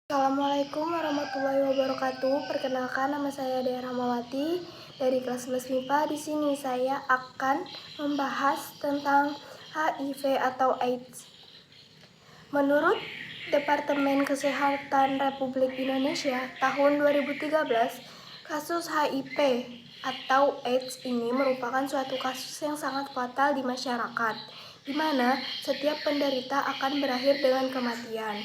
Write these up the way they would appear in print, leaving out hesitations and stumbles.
Assalamualaikum warahmatullahi wabarakatuh. Perkenalkan, nama saya Dea Rahmawati dari kelas 11 MIPA. Di sini saya akan membahas tentang HIV atau AIDS. Menurut Departemen Kesehatan Republik Indonesia tahun 2013, kasus HIV atau AIDS ini merupakan suatu kasus yang sangat fatal di masyarakat, di mana setiap penderita akan berakhir dengan kematian.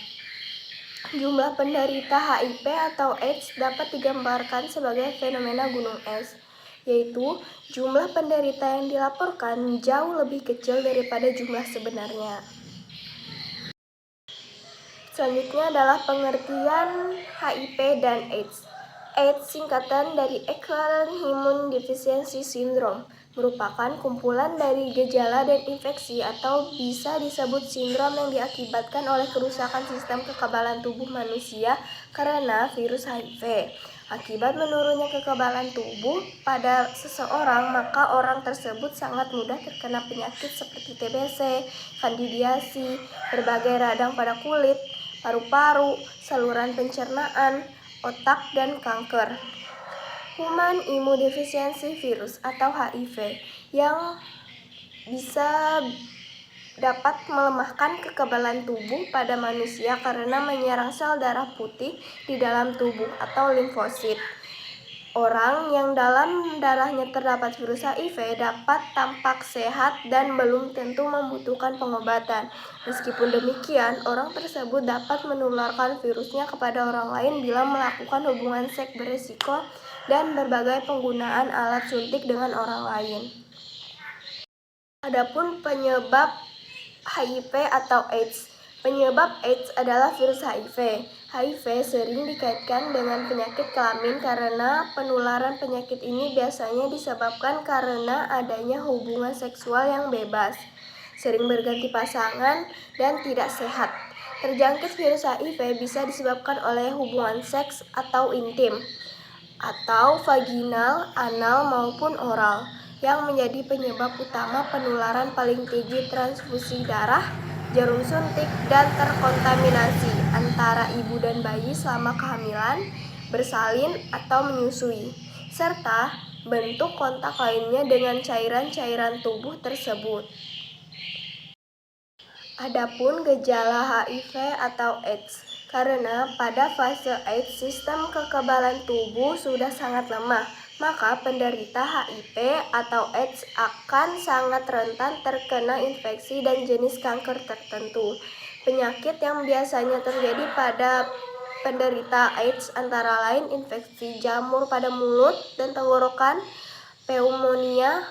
Jumlah penderita HIV atau AIDS dapat digambarkan sebagai fenomena gunung es, yaitu jumlah penderita yang dilaporkan jauh lebih kecil daripada jumlah sebenarnya. Selanjutnya adalah pengertian HIV dan AIDS. AIDS singkatan dari Acquired Immune Deficiency Syndrome, merupakan kumpulan dari gejala dan infeksi atau bisa disebut sindrom yang diakibatkan oleh kerusakan sistem kekebalan tubuh manusia karena virus HIV. Akibat menurunnya kekebalan tubuh pada seseorang, maka orang tersebut sangat mudah terkena penyakit seperti TBC, kandidiasi, berbagai radang pada kulit, paru-paru, saluran pencernaan, otak, dan kanker. Human Immunodeficiency Virus atau HIV yang bisa dapat melemahkan kekebalan tubuh pada manusia karena menyerang sel darah putih di dalam tubuh atau limfosit. Orang yang dalam darahnya terdapat virus HIV dapat tampak sehat dan belum tentu membutuhkan pengobatan. Meskipun demikian, orang tersebut dapat menularkan virusnya kepada orang lain bila melakukan hubungan seks berisiko dan berbagai penggunaan alat suntik dengan orang lain. Adapun penyebab HIV atau AIDS. Penyebab AIDS adalah virus HIV. HIV sering dikaitkan dengan penyakit kelamin karena penularan penyakit ini biasanya disebabkan karena adanya hubungan seksual yang bebas, sering berganti pasangan, dan tidak sehat. Terjangkit virus HIV bisa disebabkan oleh hubungan seks atau intim, atau vaginal, anal, maupun oral, yang menjadi penyebab utama penularan paling tinggi transfusi darah, jarum suntik, dan terkontaminasi antara ibu dan bayi selama kehamilan, bersalin, atau menyusui, serta bentuk kontak lainnya dengan cairan-cairan tubuh tersebut. Adapun gejala HIV atau AIDS, karena pada fase AIDS sistem kekebalan tubuh sudah sangat lemah, maka penderita HIV atau AIDS akan sangat rentan terkena infeksi dan jenis kanker tertentu. Penyakit yang biasanya terjadi pada penderita AIDS antara lain infeksi jamur pada mulut dan tenggorokan, pneumonia,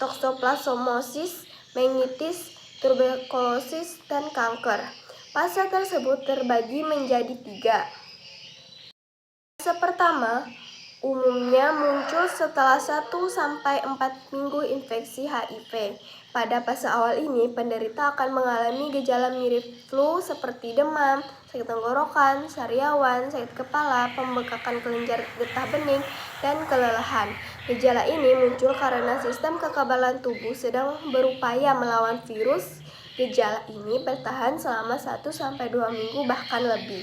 toksoplasmosis, meningitis, tuberkulosis, dan kanker. Fase tersebut terbagi menjadi 3. Fase pertama umumnya muncul setelah 1-4 minggu infeksi HIV. Pada fase awal ini, penderita akan mengalami gejala mirip flu seperti demam, sakit tenggorokan, sariawan, sakit kepala, pembekakan kelenjar getah bening, dan kelelahan. Gejala ini muncul karena sistem kekebalan tubuh sedang berupaya melawan virus. Gejala ini bertahan selama 1-2 minggu bahkan lebih.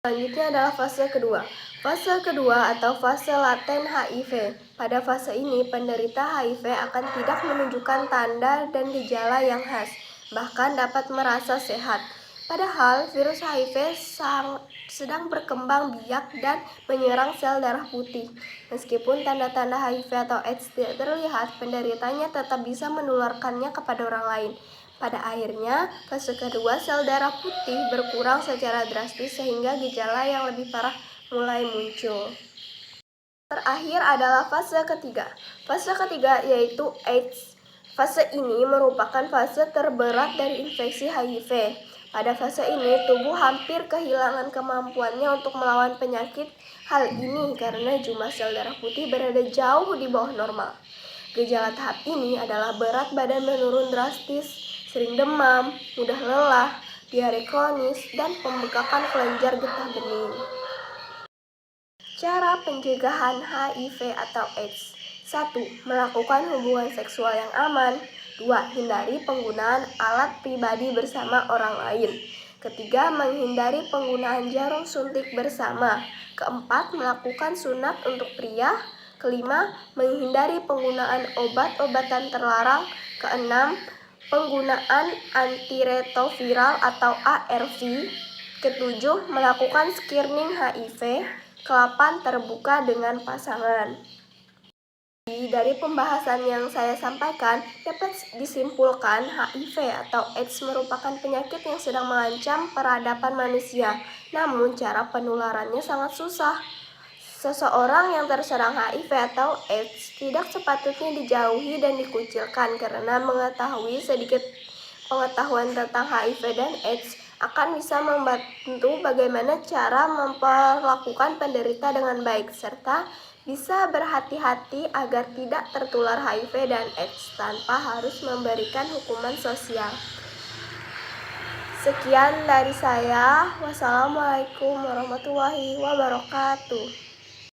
Selanjutnya adalah fase kedua. Fase kedua atau fase laten HIV. Pada fase ini, penderita HIV akan tidak menunjukkan tanda dan gejala yang khas, bahkan dapat merasa sehat. Padahal virus HIV sedang berkembang biak dan menyerang sel darah putih. Meskipun tanda-tanda HIV atau AIDS tidak terlihat, penderitanya tetap bisa menularkannya kepada orang lain. Pada akhirnya, fase kedua sel darah putih berkurang secara drastis sehingga gejala yang lebih parah mulai muncul. Terakhir adalah fase ketiga. Fase ketiga yaitu AIDS. Fase ini merupakan fase terberat dari infeksi HIV. Pada fase ini, tubuh hampir kehilangan kemampuannya untuk melawan penyakit. Hal ini karena jumlah sel darah putih berada jauh di bawah normal. Gejala tahap ini adalah berat badan menurun drastis, sering demam, mudah lelah, diare kronis, dan pembekakan kelenjar getah bening. Cara pencegahan HIV atau AIDS. 1. Melakukan hubungan seksual yang aman. 2. Hindari penggunaan alat pribadi bersama orang lain. Ketiga, menghindari penggunaan jarum suntik bersama. Keempat, melakukan sunat untuk pria. Kelima, menghindari penggunaan obat-obatan terlarang. Keenam, penggunaan antiretroviral atau ARV. Ketujuh, melakukan screening HIV. Kelapan, terbuka dengan pasangan. Dari pembahasan yang saya sampaikan, dapat disimpulkan HIV atau AIDS merupakan penyakit yang sedang mengancam peradaban manusia. Namun, cara penularannya sangat susah. Seseorang yang terserang HIV atau AIDS tidak sepatutnya dijauhi dan dikucilkan karena mengetahui sedikit pengetahuan tentang HIV dan AIDS akan bisa membantu bagaimana cara memperlakukan penderita dengan baik serta bisa berhati-hati agar tidak tertular HIV dan AIDS tanpa harus memberikan hukuman sosial. Sekian dari saya. Wassalamualaikum warahmatullahi wabarakatuh.